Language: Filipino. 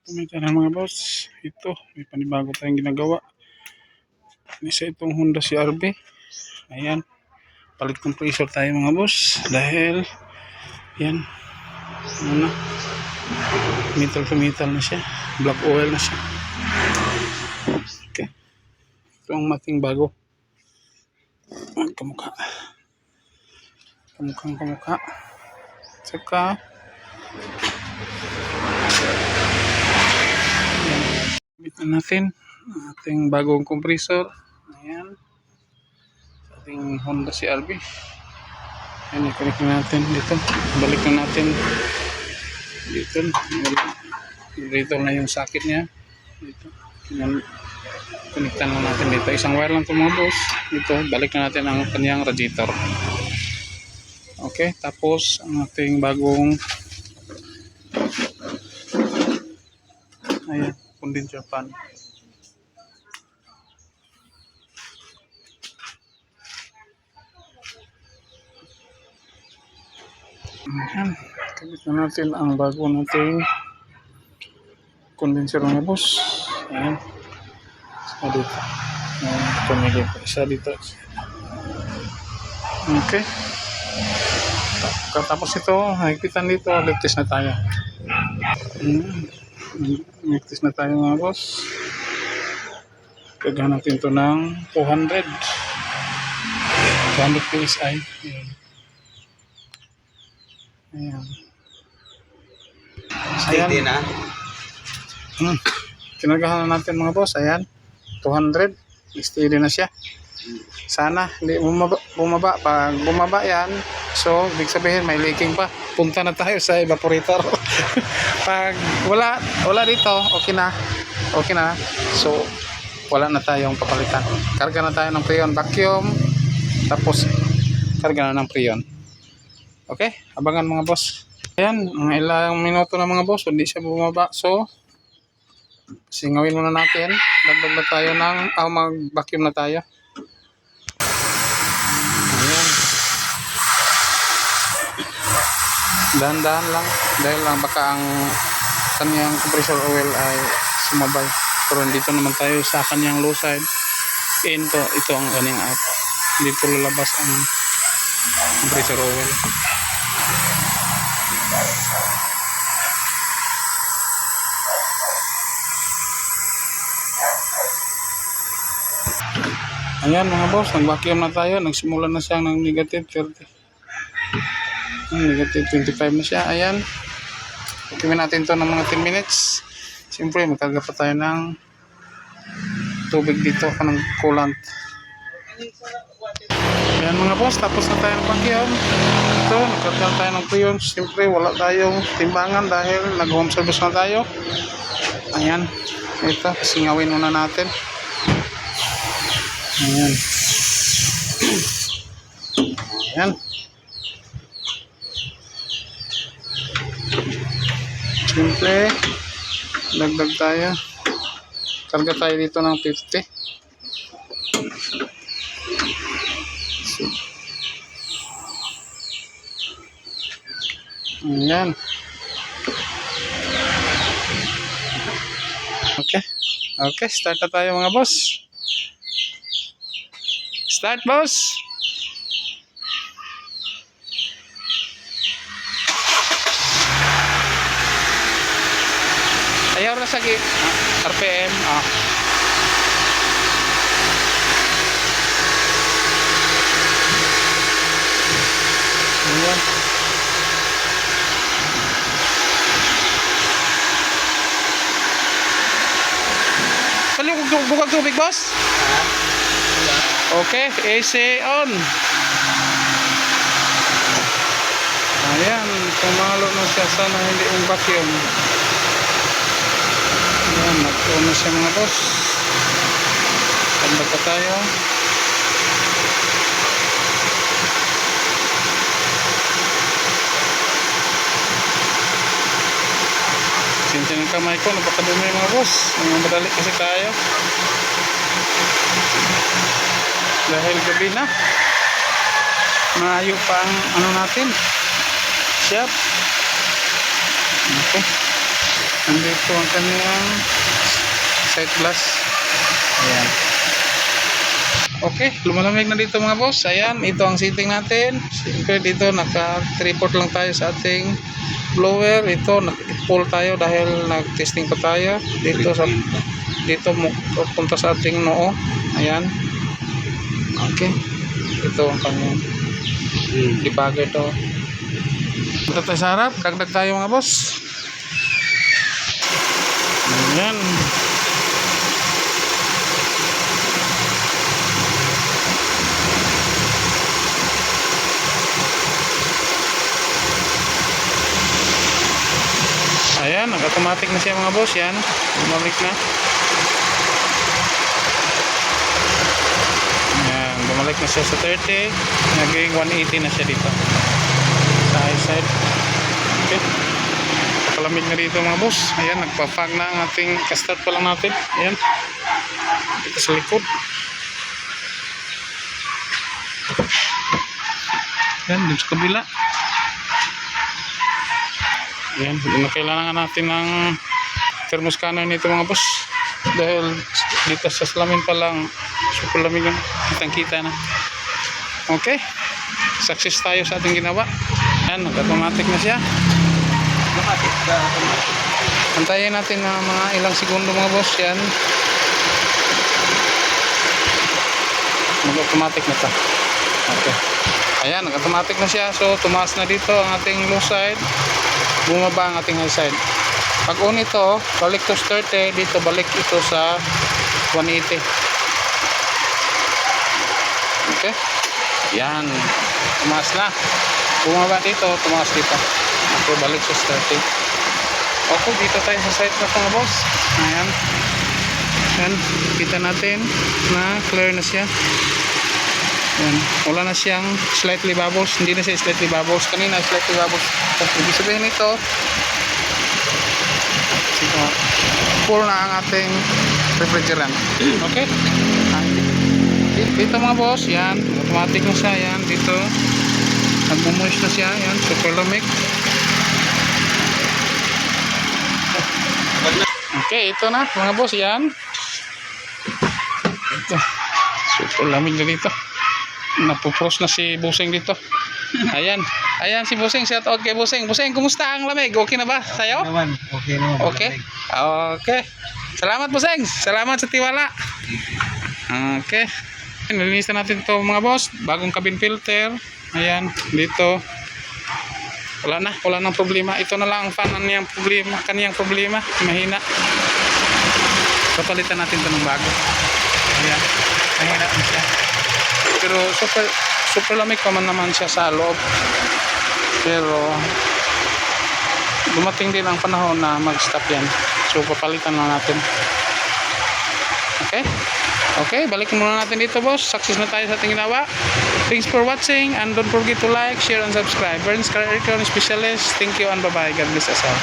Kumita na mga boss. Ito, may panibago tayong ginagawa. Isa itong Honda CR-V. Ayan. Palit compressor tayo mga boss. Dahil, yan. Ano na. Metal to metal na siya. Black oil na siya. Okay. Ito ang mating bago. Kamukha. Kamukha. Saka, gamitin natin ating bagong compressor. Ayan. Ating Honda CR-V. Ayan, i-connect natin dito. Balik na natin dito. Dito na yung socket niya. Dito. Connectan na natin dito. Isang wire lang ito mga boss. Dito, balik na natin ang kanyang radiator. Okay, tapos ang ating bagong ayan, condenser fan. Ayan, kabit na natin ang bago nating condenser mga boss. Ayan, isa dito. Ayan, tumigil pa isa dito. Okay. Tapos ito, higpitan dito, ligtis na tayo. Ligtis na tayo mga boss. Kagahan natin ito ng 200 PSI. Ayan. Steady na. Kinagahan na natin mga boss. Ayan. 200. Steady na siya. Sana hindi bumaba. Pag bumaba yan, so ibig sabihin may leaking pa. Punta na tayo sa evaporator. Pag wala dito, okay na. So wala na tayong papalitan. Karga na tayo ng Freon vacuum. Tapos karga na ng Freon. Okay, abangan mga boss. Ayan, mga ilang minuto na mga boss, hindi siya bumaba. So singawin muna natin. Dagdag na tayo ng mag-vacuum na tayo. Dahan-dahan lang dahil lang baka ang kanyang compressor oil ay sumabay. Pero dito naman tayo sa kanyang low side. Ito ang running out. Dito lalabas ang compressor oil. Ayan mga boss, nag-vacuum na tayo. Nagsimula na siya ng negative 30. Negative 25 na siya. Ayan. Vacuumin natin to ng mga 10 minutes. Siyempre, magkarga pa tayo ng tubig dito ng coolant. Ayan mga boss, tapos na tayo ng vacuum. Ito, nagkarga tayo ng Freon. Siyempre, wala tayong timbangan dahil nag-home service na tayo. Ayan. Ito, singawin muna natin. Ayan. Ayan. Siyempre, dagdag tayo. Karga tayo dito ng 50. Ayan. Okay, start na tayo mga boss. Start boss. Ayaw na sa RPM. Ayan. Bukag tubig boss. Okay, AC on. Ayan, tumalo na siya. Sana hindi yung vacuum. Ayan, nag-on na siya mga boss. Tanda pa tayo. Sinsin ng kamay ko, napakadumi mga boss. Madali kasi tayo. Dahil gabi na. Maayo pa ang ano natin. Shop. Okay. Nandito ang kanyang sight glass. Ayan. Okay, lumalamig na dito mga boss. Ayan, ito ang setting natin. Siyempre dito naka-3-port lang tayo sa ating blower. Ito nag-pull tayo dahil nag-testing pa tayo. Dito punta sa ating noo. Ayan. Okay. Ito ang kanyang debugger to. Punta tayo sa harap. Dagdag tayo mga boss. Ayan. Ayan, nag-automatic na siya mga boss. Yan, bumalik na. Ayan, bumalik na siya sa 30. Naging 180 na siya dito sa high side. Okay, kalamig na dito mga boss. Ayan, nagpa-fog na ang ating ka-start pa lang natin. Ayan, dito sa likod. Ayan, dito sa kabila. Ayan, kailangan natin ng thermos scanner nito mga boss. Dahil dito sa salamin pa lang super lamig yan. Kitang-kita na. Okay, success tayo sa ating ginawa. Ayan, nag-automatic na siya. Antayin natin na mga ilang segundo mga boss. Yan, mag-automatic na ito. Okay, ayan, nag-automatic na siya. So tumaas na dito ang ating low side, bumaba ang ating high side. Pag on ito, balik to 30, dito balik ito sa 180. Okay, yan, tumaas na. Bumaba dito, tumaas dito. Okay, balik sa 30. Okay, dito tayo sa side na mga boss. Ayan, yan, kita natin na clear na siya. Yan, wala na siyang slightly bubbles. Hindi na siya slightly bubbles. Kanina slightly bubbles. Ibig sabihin nito, full na ang ating refrigerant. Okay, dito mga boss, yan, automatic na siya. Yan, dito nagmumoist na siya. Yan, super lamig. Okay, ito na mga boss. Yan, ito, super lamig na dito. Napupros na si Busing dito. Ayan, ayan si Busing. Shout out kay Busing. Busing, kumusta ang lamig? Okay na ba sa'yo? Okay naman. Okay. Okay. Salamat Busing. Salamat sa tiwala. Okay. Nalinisan natin to mga boss. Bagong cabin filter. Ayan, dito. Wala nang problema. Ito na lang ang fan niyang problema, kaniyang problema. Mahina. Papalitan natin ito ng bago. Ayan. Mahina na siya. Pero super lamig pa man naman siya sa loob. Pero dumating din ang panahon na mag-stop yan. So papalitan lang natin. Okay? Okay, balikin muna natin dito boss. Success na tayo sa ating ginawa. Thanks for watching and don't forget to like, share and subscribe. Burns Car Air Specialist. Thank you and bye bye. God bless us all.